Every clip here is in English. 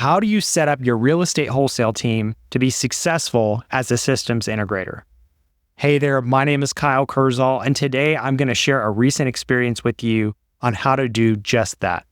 How do you set up your real estate wholesale team to be successful as a systems integrator? Hey there, my name is Kyle Kurzall, and today I'm going to share a recent experience with you on how to do just that.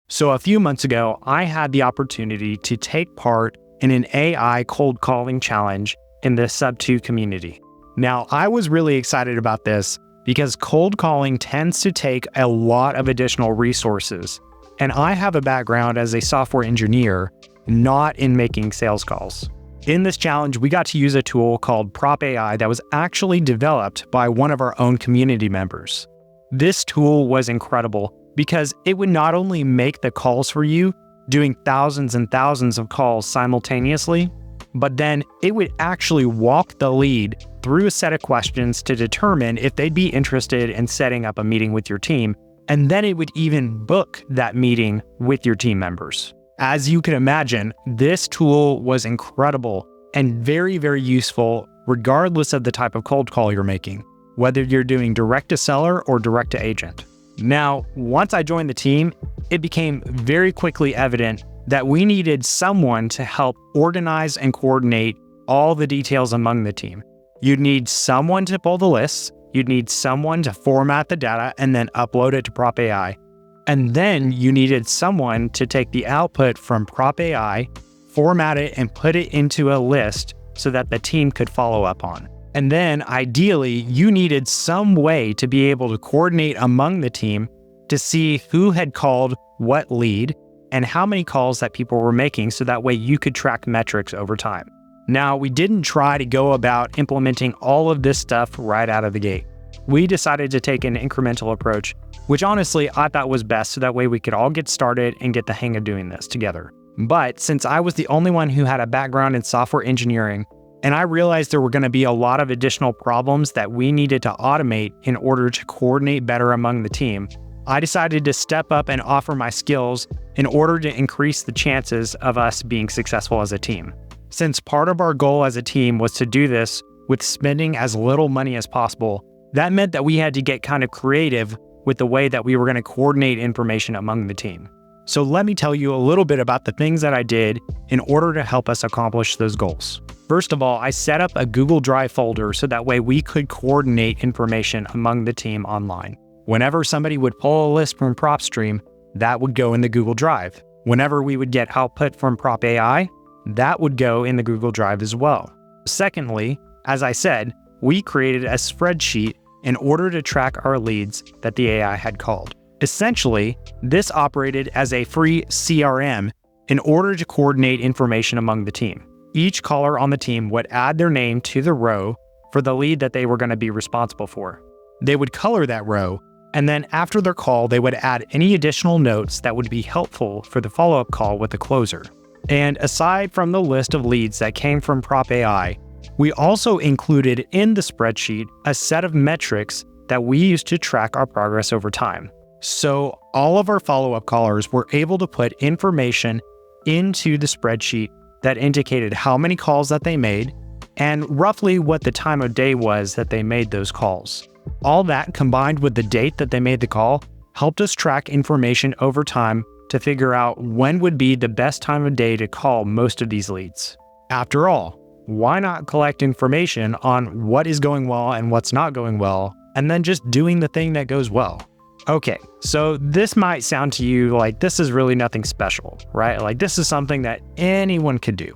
So a few months ago, I had the opportunity to take part in an AI cold calling challenge in the Subto community. Now, I was really excited about this because cold calling tends to take a lot of additional resources. And I have a background as a software engineer, not in making sales calls. In this challenge, we got to use a tool called Prop AI that was actually developed by one of our own community members. This tool was incredible because it would not only make the calls for you, doing thousands and thousands of calls simultaneously, but then it would actually walk the lead through a set of questions to determine if they'd be interested in setting up a meeting with your team. And then it would even book that meeting with your team members. As you can imagine, this tool was incredible and very, very useful regardless of the type of cold call you're making, whether you're doing direct to seller or direct to agent. Now, once I joined the team, it became very quickly evident that we needed someone to help organize and coordinate all the details among the team. You'd need someone to pull the lists. You'd need someone to format the data and then upload it to Prop AI. And then you needed someone to take the output from Prop AI, format it, and put it into a list so that the team could follow up on. And then ideally, you needed some way to be able to coordinate among the team to see who had called what lead and how many calls that people were making so that way you could track metrics over time. Now, we didn't try to go about implementing all of this stuff right out of the gate. We decided to take an incremental approach, which honestly I thought was best so that way we could all get started and get the hang of doing this together. But since I was the only one who had a background in software engineering, and I realized there were going to be a lot of additional problems that we needed to automate in order to coordinate better among the team, I decided to step up and offer my skills in order to increase the chances of us being successful as a team. Since part of our goal as a team was to do this with spending as little money as possible, that meant that we had to get kind of creative with the way that we were going to coordinate information among the team. So let me tell you a little bit about the things that I did in order to help us accomplish those goals. First of all, I set up a Google Drive folder so that way we could coordinate information among the team online. Whenever somebody would pull a list from PropStream, that would go in the Google Drive. Whenever we would get output from Prop AI, that would go in the Google Drive as well. Secondly, as I said, we created a spreadsheet in order to track our leads that the AI had called. Essentially, this operated as a free CRM in order to coordinate information among the team. Each caller on the team would add their name to the row for the lead that they were going to be responsible for. They would color that row, and then after their call, they would add any additional notes that would be helpful for the follow-up call with the closer. And aside from the list of leads that came from Prop AI, we also included in the spreadsheet a set of metrics that we used to track our progress over time. So all of our follow-up callers were able to put information into the spreadsheet that indicated how many calls that they made and roughly what the time of day was that they made those calls. All that combined with the date that they made the call helped us track information over time to figure out when would be the best time of day to call most of these leads. After all, why not collect information on what is going well and what's not going well, and then just doing the thing that goes well? Okay, so this might sound to you like this is really nothing special, right? Like this is something that anyone could do.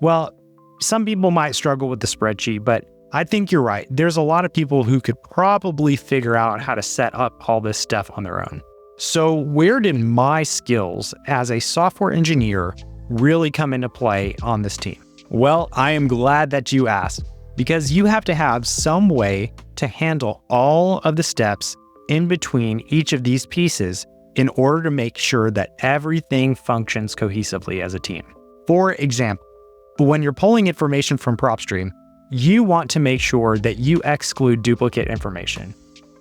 Well, some people might struggle with the spreadsheet, but I think you're right. There's a lot of people who could probably figure out how to set up all this stuff on their own. So where did my skills as a software engineer really come into play on this team? Well, I am glad that you asked, because you have to have some way to handle all of the steps in between each of these pieces in order to make sure that everything functions cohesively as a team. For example, when you're pulling information from PropStream, you want to make sure that you exclude duplicate information.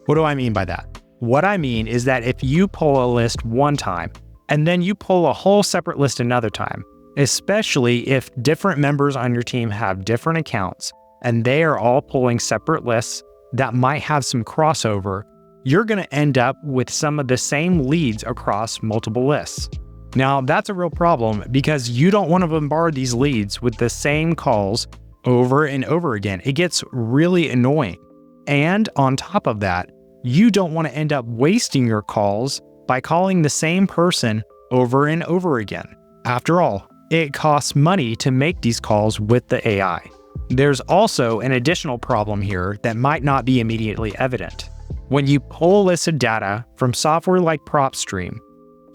What do I mean by that? What I mean is that if you pull a list one time and then you pull a whole separate list another time, especially if different members on your team have different accounts and they are all pulling separate lists that might have some crossover, you're going to end up with some of the same leads across multiple lists. Now, that's a real problem because you don't want to bombard these leads with the same calls over and over again. It gets really annoying. And on top of that, you don't want to end up wasting your calls by calling the same person over and over again. After all, it costs money to make these calls with the AI. There's also an additional problem here that might not be immediately evident. When you pull a list of data from software like PropStream,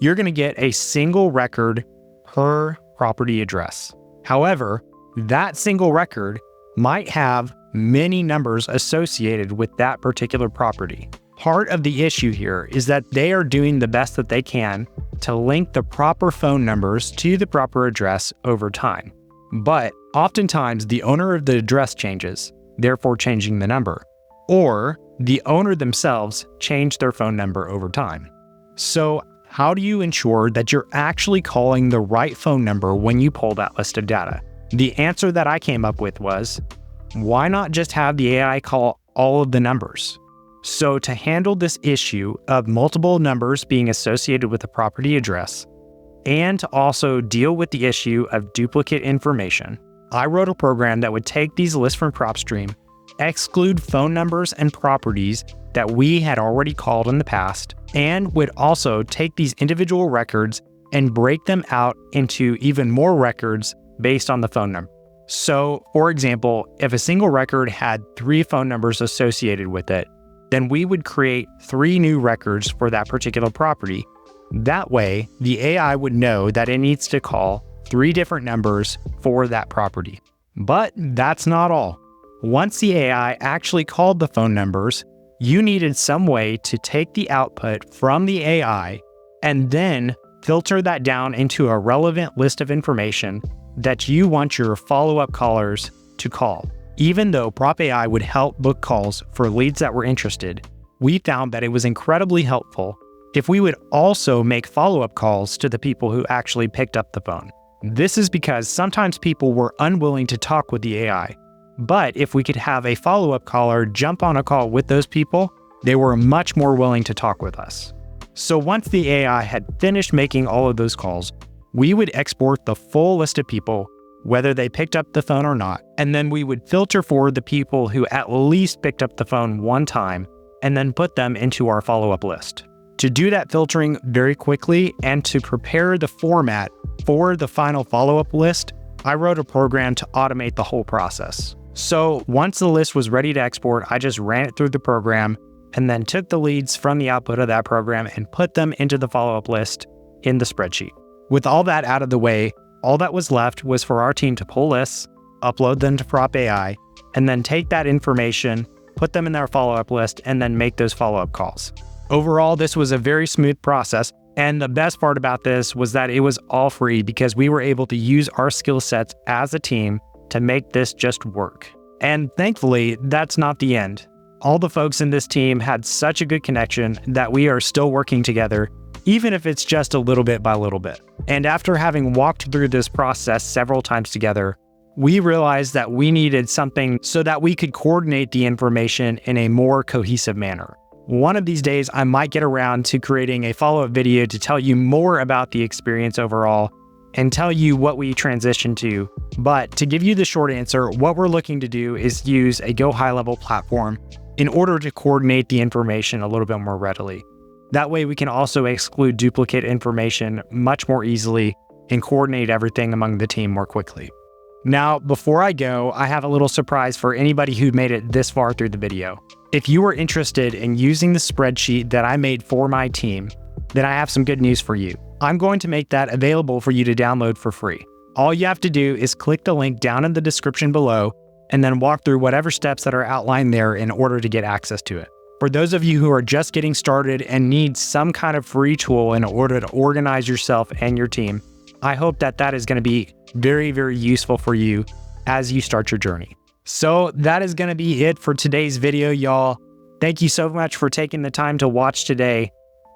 you're going to get a single record per property address. However, that single record might have many numbers associated with that particular property. Part of the issue here is that they are doing the best that they can to link the proper phone numbers to the proper address over time. But oftentimes the owner of the address changes, therefore changing the number, or the owner themselves change their phone number over time. So how do you ensure that you're actually calling the right phone number when you pull that list of data? The answer that I came up with was, why not just have the AI call all of the numbers? So to handle this issue of multiple numbers being associated with a property address, and to also deal with the issue of duplicate information, I wrote a program that would take these lists from PropStream, exclude phone numbers and properties that we had already called in the past, and would also take these individual records and break them out into even more records based on the phone number. So, for example, if a single record had 3 phone numbers associated with it, then we would create 3 new records for that particular property. That way, the AI would know that it needs to call 3 different numbers for that property. But that's not all. Once the AI actually called the phone numbers, you needed some way to take the output from the AI and then filter that down into a relevant list of information that you want your follow-up callers to call. Even though Prop AI would help book calls for leads that were interested, we found that it was incredibly helpful if we would also make follow-up calls to the people who actually picked up the phone. This is because sometimes people were unwilling to talk with the AI. But if we could have a follow-up caller jump on a call with those people, they were much more willing to talk with us. So once the AI had finished making all of those calls, we would export the full list of people, whether they picked up the phone or not, and then we would filter for the people who at least picked up the phone one time and then put them into our follow-up list. To do that filtering very quickly and to prepare the format for the final follow-up list, I wrote a program to automate the whole process. So once the list was ready to export, I just ran it through the program and then took the leads from the output of that program and put them into the follow-up list in the spreadsheet. With all that out of the way, all that was left was for our team to pull lists, upload them to Prop AI, and then take that information, put them in their follow-up list, and then make those follow-up calls. Overall, this was a very smooth process, and the best part about this was that it was all free because we were able to use our skill sets as a team to make this just work. And thankfully, that's not the end. All the folks in this team had such a good connection that we are still working together, even if it's just a little bit by little bit. And after having walked through this process several times together, we realized that we needed something so that we could coordinate the information in a more cohesive manner. One of these days, I might get around to creating a follow-up video to tell you more about the experience overall and tell you what we transitioned to. But to give you the short answer, what we're looking to do is use a GoHighLevel platform in order to coordinate the information a little bit more readily. That way we can also exclude duplicate information much more easily and coordinate everything among the team more quickly. Now, before I go, I have a little surprise for anybody who made it this far through the video. If you are interested in using the spreadsheet that I made for my team, then I have some good news for you. I'm going to make that available for you to download for free. All you have to do is click the link down in the description below and then walk through whatever steps that are outlined there in order to get access to it. For those of you who are just getting started and need some kind of free tool in order to organize yourself and your team, I hope that that is going to be very, very useful for you as you start your journey. So that is going to be it for today's video, y'all. Thank you so much for taking the time to watch today.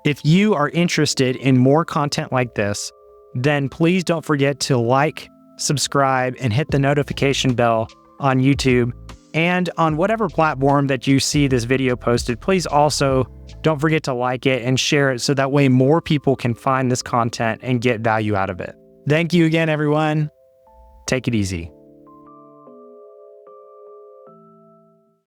If you are interested in more content like this, then please don't forget to like, subscribe, and hit the notification bell on YouTube. And on whatever platform that you see this video posted, please also Don't forget to like it and share it so that way more people can find this content and get value out of it. Thank you again, everyone. Take it easy.